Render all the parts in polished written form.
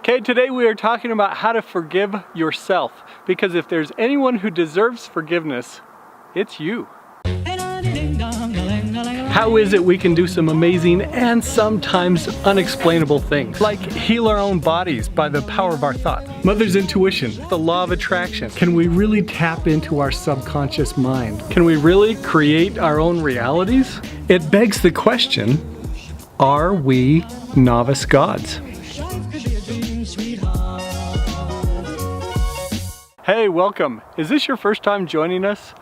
Okay, today we are talking about how to forgive yourself, because if there's anyone who deserves forgiveness, it's you. How is it we can do some amazing and sometimes unexplainable things, like heal our own bodies by the power of our thoughts? Mother's intuition, the law of attraction. Can we really tap into our subconscious mind? Can we really create our own realities? It begs the question, are we novice gods? Hey, welcome. Is this your first time joining us?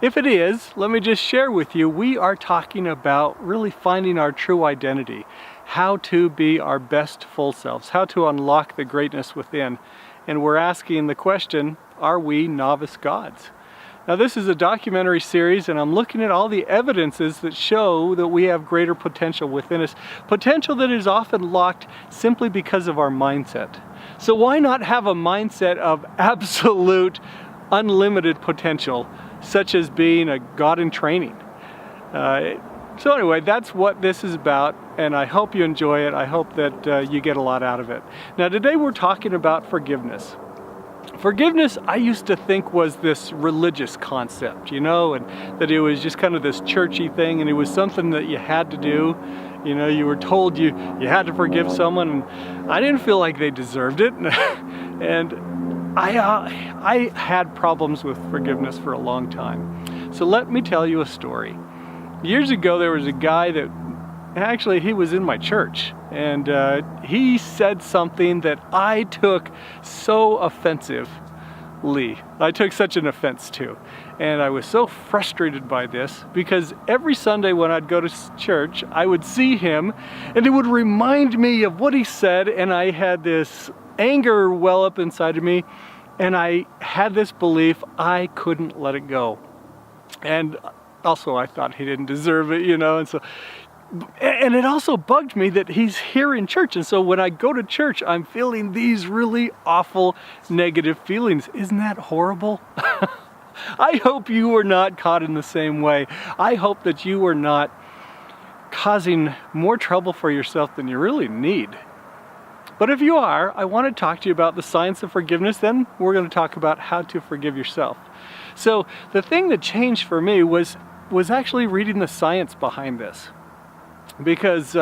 If it is, let me just share with you, we are talking about really finding our true identity, how to be our best full selves, how to unlock the greatness within. And we're asking the question, are we novice gods? Now this is a documentary series, and I'm looking at all the evidences that show that we have greater potential within us, potential that is often locked simply because of our mindset. So why not have a mindset of absolute unlimited potential, such as being a God in training? So anyway, that's what this is about, and I hope you enjoy it. I hope that you get a lot out of it. Now today we're talking about forgiveness. Forgiveness, I used to think, was this religious concept, you know, and that it was just kind of this churchy thing, and it was something that you had to do. You know, you were told you had to forgive someone, and I didn't feel like they deserved it. And I had problems with forgiveness for a long time. So let me tell you a story. Years ago, there was a guy that, actually, he was in my church, and he said something that I took so offensively. I took such an offense to. And I was so frustrated by this, because every Sunday when I'd go to church, I would see him, and it would remind me of what he said, and I had this anger well up inside of me, and I had this belief I couldn't let it go. And also I thought he didn't deserve it, you know, and it also bugged me that he's here in church, and so when I go to church, I'm feeling these really awful negative feelings. Isn't that horrible? I hope you are not caught in the same way. I hope that you are not causing more trouble for yourself than you really need. But if you are, I want to talk to you about the science of forgiveness. Then we're going to talk about how to forgive yourself. So the thing that changed for me was actually reading the science behind this. Because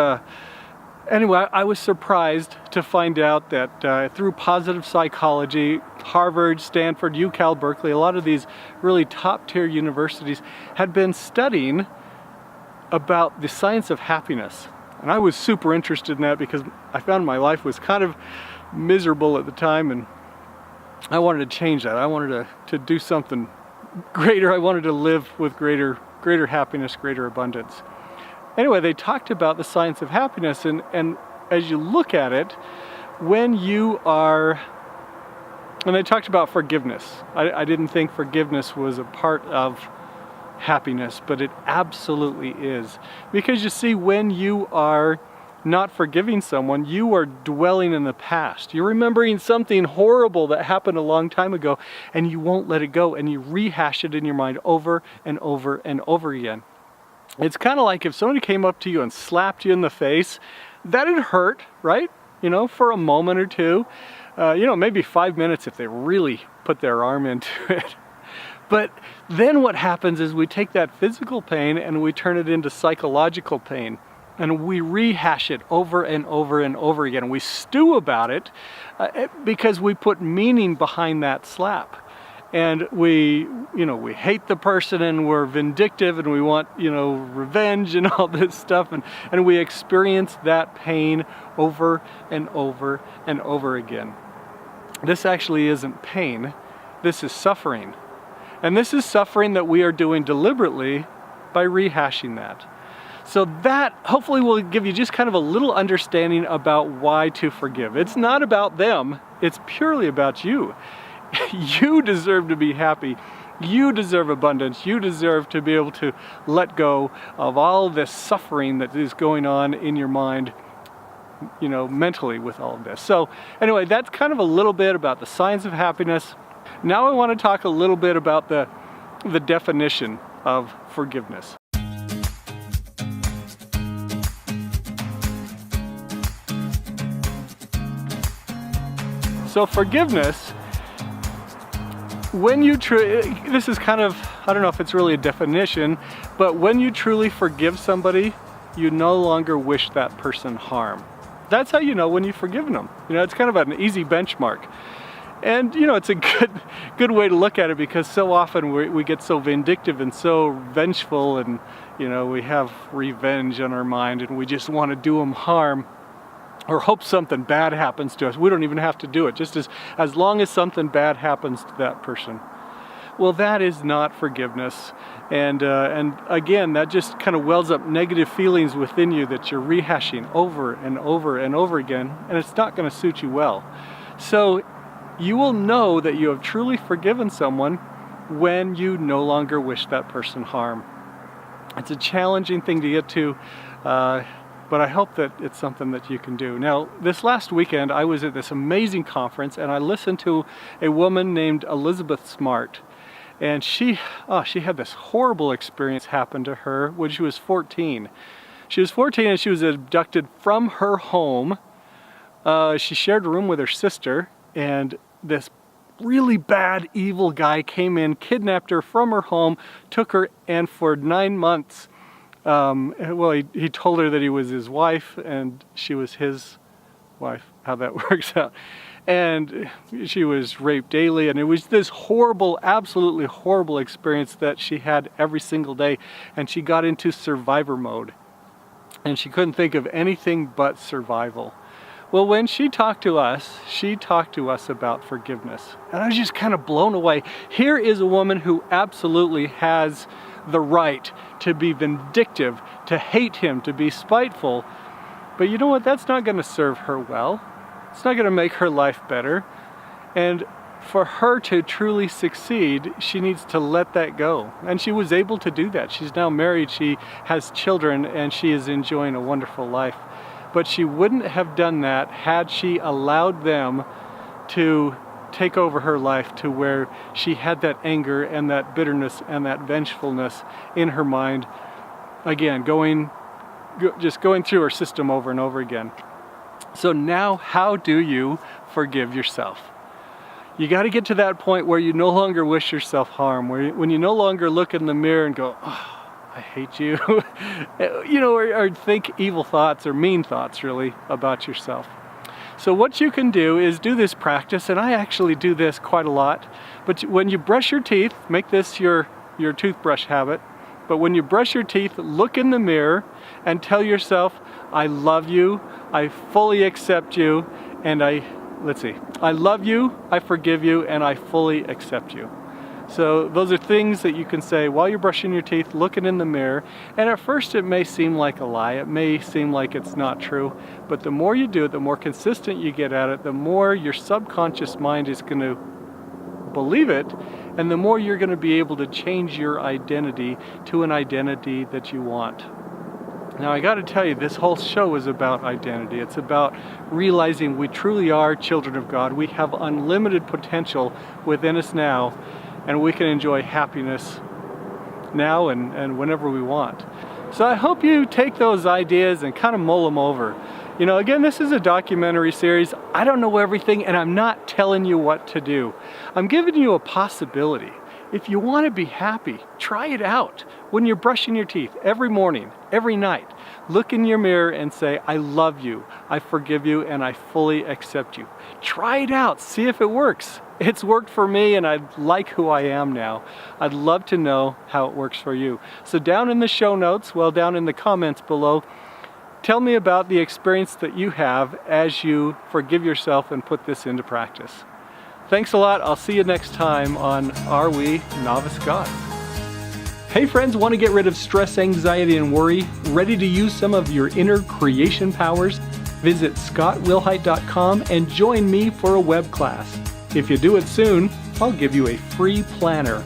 anyway, I was surprised to find out that through positive psychology, Harvard, Stanford, UCal, Berkeley, a lot of these really top-tier universities had been studying about the science of happiness. And I was super interested in that because I found my life was kind of miserable at the time, and I wanted to change that. I wanted to do something greater. I wanted to live with greater happiness, greater abundance. Anyway, they talked about the science of happiness, and as you look at it, when you are, and they talked about forgiveness. I didn't think forgiveness was a part of happiness, but it absolutely is. Because you see, when you are not forgiving someone, you are dwelling in the past. You're remembering something horrible that happened a long time ago, and you won't let it go, and you rehash it in your mind over and over and over again. It's kind of like if somebody came up to you and slapped you in the face, that'd hurt, right? You know, for a moment or two. Maybe 5 minutes if they really put their arm into it. But then what happens is we take that physical pain and we turn it into psychological pain. And we rehash it over and over and over again. And we stew about it because we put meaning behind that slap. And we hate the person, and we're vindictive, and we want, revenge and all this stuff. And we experience that pain over and over and over again. This actually isn't pain. This is suffering. And this is suffering that we are doing deliberately by rehashing that. So that hopefully will give you just kind of a little understanding about why to forgive. It's not about them. It's purely about you. You deserve to be happy. You deserve abundance. You deserve to be able to let go of all this suffering that is going on in your mind, mentally with all of this. So anyway, that's kind of a little bit about the science of happiness. Now I want to talk a little bit about the definition of forgiveness. So forgiveness, when you this is kind of, I don't know if it's really a definition, but when you truly forgive somebody, you no longer wish that person harm. That's how you know when you've forgiven them. It's kind of an easy benchmark. And it's a good way to look at it, because so often we get so vindictive and so vengeful, and we have revenge on our mind, and we just want to do them harm or hope something bad happens to us. We don't even have to do it, just as long as something bad happens to that person. Well, that is not forgiveness. And again, that just kind of wells up negative feelings within you that you're rehashing over and over and over again, and it's not going to suit you well. So you will know that you have truly forgiven someone when you no longer wish that person harm. It's a challenging thing to get to, but I hope that it's something that you can do. Now, this last weekend, I was at this amazing conference, and I listened to a woman named Elizabeth Smart. And she had this horrible experience happen to her when she was 14. She was 14 and she was abducted from her home. She shared a room with her sister, and this really bad, evil guy came in, kidnapped her from her home, took her, and for 9 months, he told her that he was his wife and she was his wife, how that works out. And she was raped daily, and it was this horrible, absolutely horrible experience that she had every single day, and she got into survivor mode, and she couldn't think of anything but survival. Well, when she talked to us about forgiveness, and I was just kind of blown away. Here is a woman who absolutely has the right to be vindictive, to hate him, to be spiteful, but you know what? That's not going to serve her well. It's not going to make her life better. And for her to truly succeed, she needs to let that go. And she was able to do that. She's now married, she has children, and she is enjoying a wonderful life. But she wouldn't have done that had she allowed them to take over her life, to where she had that anger and that bitterness and that vengefulness in her mind. Again, just going through her system over and over again. So now, how do you forgive yourself? You got to get to that point where you no longer wish yourself harm, when you no longer look in the mirror and go, oh, I hate you, or think evil thoughts or mean thoughts, really, about yourself. So what you can do is do this practice, and I actually do this quite a lot. But when you brush your teeth, make this your toothbrush habit. But when you brush your teeth, look in the mirror and tell yourself, I love you, I fully accept you, and I love you, I forgive you, and I fully accept you. So those are things that you can say while you're brushing your teeth, looking in the mirror. And at first it may seem like a lie, it may seem like it's not true, but the more you do it, the more consistent you get at it, the more your subconscious mind is going to believe it, and the more you're going to be able to change your identity to an identity that you want. Now, I got to tell you, this whole show is about identity. It's about realizing we truly are children of God. We have unlimited potential within us now, and we can enjoy happiness now and whenever we want. So I hope you take those ideas and kind of mull them over. Again, this is a documentary series. I don't know everything, and I'm not telling you what to do. I'm giving you a possibility. If you want to be happy, try it out. When you're brushing your teeth every morning, every night, look in your mirror and say, I love you, I forgive you, and I fully accept you. Try it out. See if it works. It's worked for me, and I like who I am now. I'd love to know how it works for you. So down in the show notes, down in the comments below, tell me about the experience that you have as you forgive yourself and put this into practice. Thanks a lot. I'll see you next time on Are We Novice God? Hey friends, want to get rid of stress, anxiety, and worry? Ready to use some of your inner creation powers? Visit scottwilhite.com and join me for a web class. If you do it soon, I'll give you a free planner.